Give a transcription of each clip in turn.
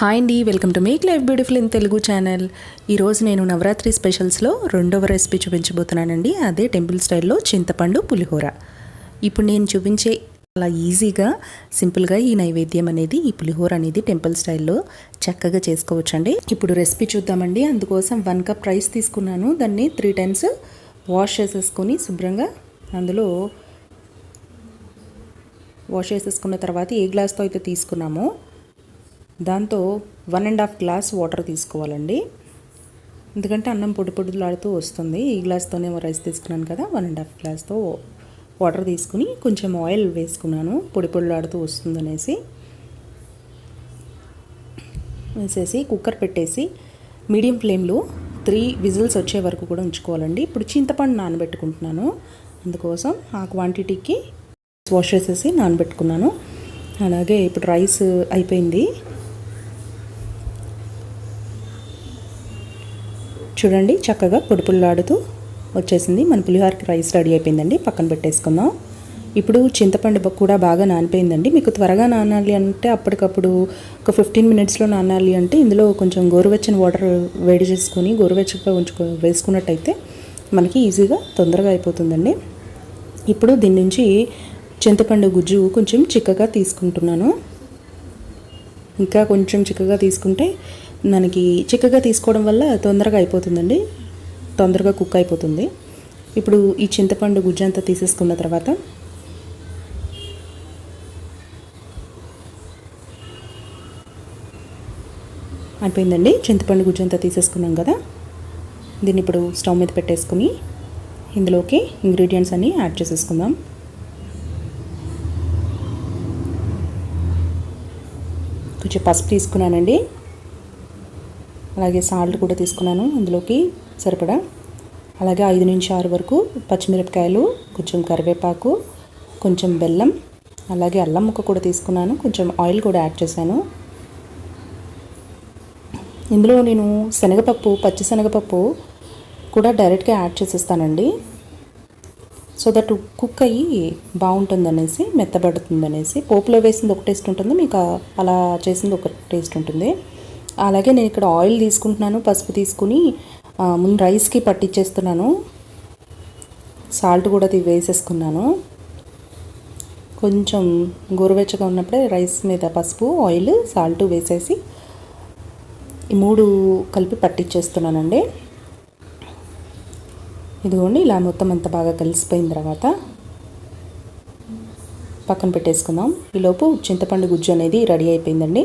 Hi అండి, welcome to make life beautiful in Telugu channel. ఈరోజు నేను నవరాత్రి స్పెషల్స్లో రెండవ రెసిపీ చూపించబోతున్నానండి. అదే టెంపుల్ స్టైల్లో చింతపండు పులిహోర. ఇప్పుడు నేను చూపించే అలా ఈజీగా సింపుల్గా ఈ నైవేద్యం అనేది, ఈ పులిహోర అనేది టెంపుల్ స్టైల్లో చక్కగా చేసుకోవచ్చండి. ఇప్పుడు రెసిపీ చూద్దామండి. అందుకోసం 1 కప్ రైస్ తీసుకున్నాను. దాన్ని 3 times వాష్ చేసేసుకొని శుభ్రంగా అందులో వాష్ చేసేసుకున్న తర్వాత ఏ గ్లాస్తో అయితే తీసుకున్నామో దాంతో 1.5 గ్లాస్ వాటర్ తీసుకోవాలండి. ఎందుకంటే అన్నం పొడి పొడిలాడుతూ వస్తుంది. ఈ గ్లాస్తోనే రైస్ తీసుకున్నాను కదా, 1.5 గ్లాస్తో వాటర్ తీసుకుని కొంచెం ఆయిల్ వేసుకున్నాను, పొడి పొడిలాడుతూ వస్తుంది అనేసి. వేసేసి కుక్కర్ పెట్టేసి మీడియం ఫ్లేమ్లో 3 విజిల్స్ వచ్చే వరకు కూడా ఉంచుకోవాలండి. ఇప్పుడు చింతపండు నానబెట్టుకుంటున్నాను. అందుకోసం ఆ క్వాంటిటీకి వాష్ చేసేసి నానబెట్టుకున్నాను. అలాగే ఇప్పుడు రైస్ అయిపోయింది. చూడండి, చక్కగా పొడి పొడిలాడుతూ వచ్చేసింది. మన పులిహోరకి రైస్ రెడీ అయిపోయిందండి. పక్కన పెట్టేసుకుందాం. ఇప్పుడు చింతపండు కూడా బాగా నానిపోయిందండి. మీకు త్వరగా నానాలి అంటే అప్పటికప్పుడు ఒక 15 minutesలో నానాలి అంటే ఇందులో కొంచెం గోరువెచ్చని వాటర్ వేడి చేసుకొని గోరువెచ్చగా వేసుకున్నట్టయితే మనకి ఈజీగా తొందరగా అయిపోతుందండి. ఇప్పుడు దీని నుంచి చింతపండు గుజ్జు కొంచెం చిక్కగా తీసుకుంటున్నాను. ఇంకా కొంచెం చిక్కగా తీసుకుంటే మనకి చిక్కగా తీసుకోవడం వల్ల తొందరగా అయిపోతుందండి, తొందరగా కుక్ అయిపోతుంది. ఇప్పుడు ఈ చింతపండు గుజ్జు అంతా తీసేసుకున్న తర్వాత అయిపోయిందండి. చింతపండు గుజ్జు అంతా తీసేసుకున్నాం కదా, దీన్ని ఇప్పుడు స్టవ్ మీద పెట్టేసుకుని ఇందులోకి ఇంగ్రీడియంట్స్ అన్నీ యాడ్ చేసేసుకుందాం. కొంచెం పసుపు తీసుకున్నానండి, అలాగే సాల్ట్ కూడా తీసుకున్నాను అందులోకి సరిపడా. అలాగే 5 నుంచి 6 వరకు పచ్చిమిరపకాయలు, కొంచెం కరివేపాకు, కొంచెం బెల్లం, అలాగే అల్లం ముక్క కూడా తీసుకున్నాను. కొంచెం ఆయిల్ కూడా యాడ్ చేశాను. ఇందులో నేను శనగపప్పు, పచ్చి శనగపప్పు కూడా డైరెక్ట్గా యాడ్ చేసేస్తానండి. సో దట్ కుక్ అయ్యి బాగుంటుందనేసి, మెత్తబడుతుందనేసి. పోపులో వేసింది ఒక టేస్ట్ ఉంటుంది, మీకు అలా చేసింది ఒక టేస్ట్ ఉంటుంది. అలాగే నేను ఇక్కడ ఆయిల్ తీసుకుంటున్నాను, పసుపు తీసుకుని ముందు రైస్కి పట్టించేస్తున్నాను. సాల్ట్ కూడా వేసేసుకున్నాను. కొంచెం గోరువెచ్చగా ఉన్నప్పుడే రైస్ మీద పసుపు, ఆయిల్, సాల్ట్ వేసేసి ఈ 3 కలిపి పట్టించేస్తున్నానండి. ఇదిగోండి, ఇలా మొత్తం అంతా బాగా కలిసిపోయిన తర్వాత పక్కన పెట్టేసుకుందాం. ఈలోపు చింతపండు గుజ్జు అనేది రెడీ అయిపోయిందండి.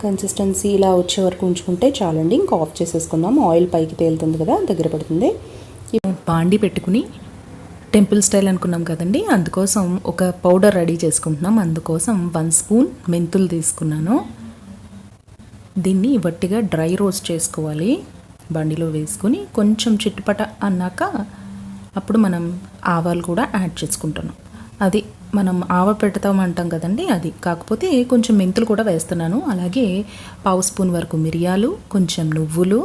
కన్సిస్టెన్సీ ఇలా వచ్చే వరకు ఉంచుకుంటే చాలండి. ఇంకా ఆఫ్ చేసేసుకుందాం. ఆయిల్ పైకి తేలుతుంది కదా, దగ్గర పడుతుంది. బాండి పెట్టుకుని టెంపుల్ స్టైల్ అనుకున్నాం కదండి, అందుకోసం ఒక పౌడర్ రెడీ చేసుకుంటున్నాం. అందుకోసం 1 స్పూన్ మెంతులు తీసుకున్నాను. దీన్ని వట్టిగా డ్రై రోస్ట్ చేసుకోవాలి. బండిలో వేసుకొని కొంచెం చిట్టుపట అన్నాక అప్పుడు మనం ఆవాలు కూడా యాడ్ చేసుకుంటున్నాం. అది మనం ఆవ పెడతామంటాం కదండి, అది. కాకపోతే కొంచెం మెంతులు కూడా వేస్తున్నాను. అలాగే 1/2 స్పూన్ వరకు మిరియాలు, కొంచెం నువ్వులు,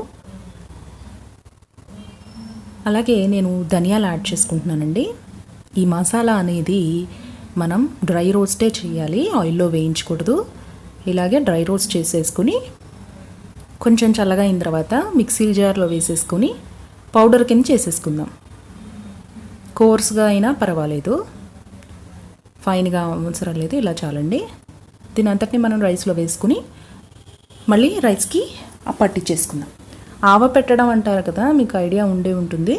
అలాగే నేను ధనియాలు యాడ్ చేసుకుంటున్నానండి. ఈ మసాలా అనేది మనం డ్రై రోస్టే చేయాలి, ఆయిల్లో వేయించకూడదు. ఇలాగే డ్రై రోస్ట్ చేసేసుకుని కొంచెం చల్లగా అయిన తర్వాత మిక్సీ జార్లో వేసేసుకొని పౌడర్ కింద చేసేసుకుందాం. కోర్స్గా అయినా పర్వాలేదు, ఫైన్గా అవసరం లేదు, ఇలా చాలండి. దీని అంతటిని మనం రైస్లో వేసుకుని మళ్ళీ రైస్కి పట్టించేసుకుందాం. ఆవ పెట్టడం అంటారు కదా, మీకు ఐడియా ఉండే ఉంటుంది.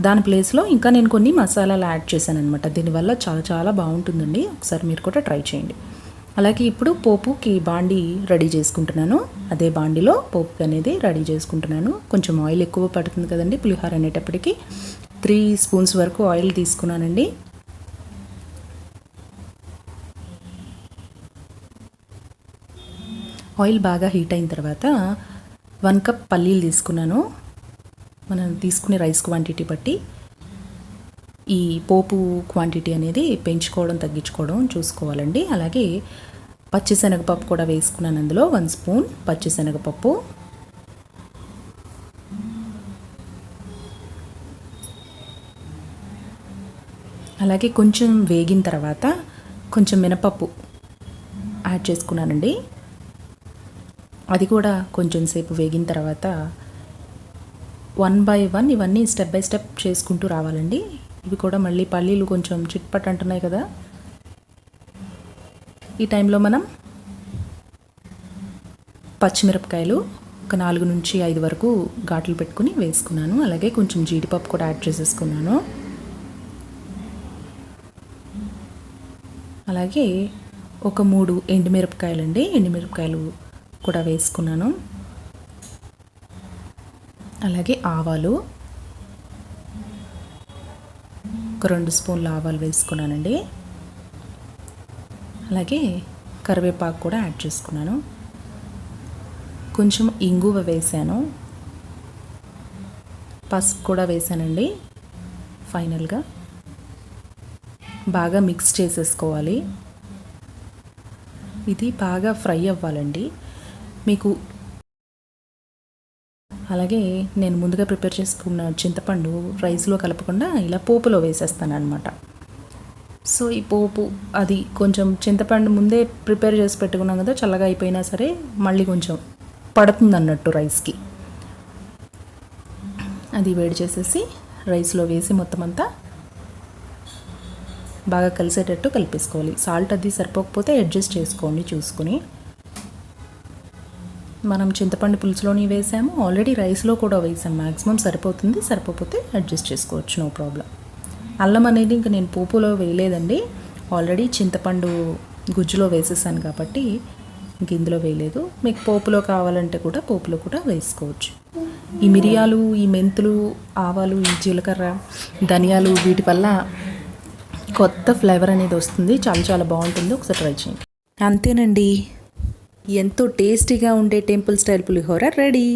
దాని ప్లేస్లో ఇంకా నేను కొన్ని మసాలాలు యాడ్ చేశాను అనమాట. దీనివల్ల చాలా చాలా బాగుంటుందండి. ఒకసారి మీరు కూడా ట్రై చేయండి. అలాగే ఇప్పుడు పోపుకి బాండి రెడీ చేసుకుంటున్నాను. అదే బాండిలో పోపు అనేది రెడీ చేసుకుంటున్నాను. కొంచెం ఆయిల్ ఎక్కువ పడుతుంది కదండి పులిహోర అనేటప్పటికి. 3 స్పూన్స్ వరకు ఆయిల్ తీసుకున్నానండి. ఆయిల్ బాగా హీట్ అయిన తర్వాత 1 కప్ పల్లీలు తీసుకున్నాను. మనం తీసుకునే రైస్ క్వాంటిటీ బట్టి ఈ పోపు క్వాంటిటీ అనేది పెంచుకోవడం తగ్గించుకోవడం చూసుకోవాలండి. అలాగే పచ్చిశనగపప్పు కూడా వేసుకున్నాను. అందులో 1 స్పూన్ పచ్చిశనగపప్పు, అలాగే కొంచెం వేగిన తర్వాత కొంచెం మినపప్పు యాడ్ చేసుకున్నానండి. అది కూడా కొంచెం సేపు వేగిన తర్వాత 1 by 1 ఇవన్నీ స్టెప్ బై స్టెప్ చేసుకుంటూ రావాలండి. ఇవి కూడా మళ్ళీ పల్లీలు కొంచెం చిట్పట్ అంటున్నాయి కదా, ఈ టైంలో మనం పచ్చిమిరపకాయలు ఒక 4 నుంచి 5 వరకు ఘాట్లు పెట్టుకుని వేసుకున్నాను. అలాగే కొంచెం జీడిపప్పు కూడా యాడ్ చేసేసుకున్నాను. అలాగే ఒక 3 ఎండుమిరపకాయలండి, ఎండుమిరపకాయలు కూడా వేసుకున్నాను. అలాగే ఆవాలు ఒక 2 స్పూన్ల ఆవాలు వేసుకున్నానండి. అలాగే కరివేపాకు కూడా యాడ్ చేసుకున్నాను. కొంచెం ఇంగువ వేసాను, పసుపు కూడా వేసానండి. ఫైనల్గా బాగా మిక్స్ చేసేసుకోవాలి. ఇది బాగా ఫ్రై అవ్వాలండి మీకు. అలాగే నేను ముందుగా ప్రిపేర్ చేసుకున్న చింతపండు రైస్లో కలపకుండా ఇలా పోపులో వేసేస్తాను అనమాట. సో ఈ పోపు అది కొంచెం చింతపండు ముందే ప్రిపేర్ చేసి పెట్టుకున్నాం కదా, చల్లగా అయిపోయినా సరే మళ్ళీ కొంచెం పడుతుంది అన్నట్టు రైస్కి. అది వేడి చేసేసి రైస్లో వేసి మొత్తం అంతా బాగా కలిసేటట్టు కలిపేసుకోవాలి. సాల్ట్ అది సరిపోకపోతే అడ్జస్ట్ చేసుకోండి చూసుకుని. మనం చింతపండు పులుసులోని వేసాము, ఆల్రెడీ రైస్లో కూడా వేసాము. మ్యాక్సిమం సరిపోతుంది, సరిపోతే అడ్జస్ట్ చేసుకోవచ్చు, నో ప్రాబ్లం. అల్లం అనేది ఇంకా నేను పోపులో వేయలేదండి, ఆల్రెడీ చింతపండు గుజ్జులో వేసేసాను కాబట్టి ఇంక ఇందులో వేయలేదు. మీకు పోపులో కావాలంటే కూడా పోపులో కూడా వేసుకోవచ్చు. ఈ మిరియాలు, ఈ మెంతులు, ఆవాలు, ఈ జీలకర్ర, ధనియాలు వీటి వల్ల కొత్త ఫ్లేవర్ అనేది వస్తుంది. చాలా చాలా బాగుంటుంది, ఒకసారి ట్రై చేయండి. అంతేనండి, ఎంతో టేస్టీగా ఉండే టెంపుల్ స్టైల్ పులిహోర రెడీ.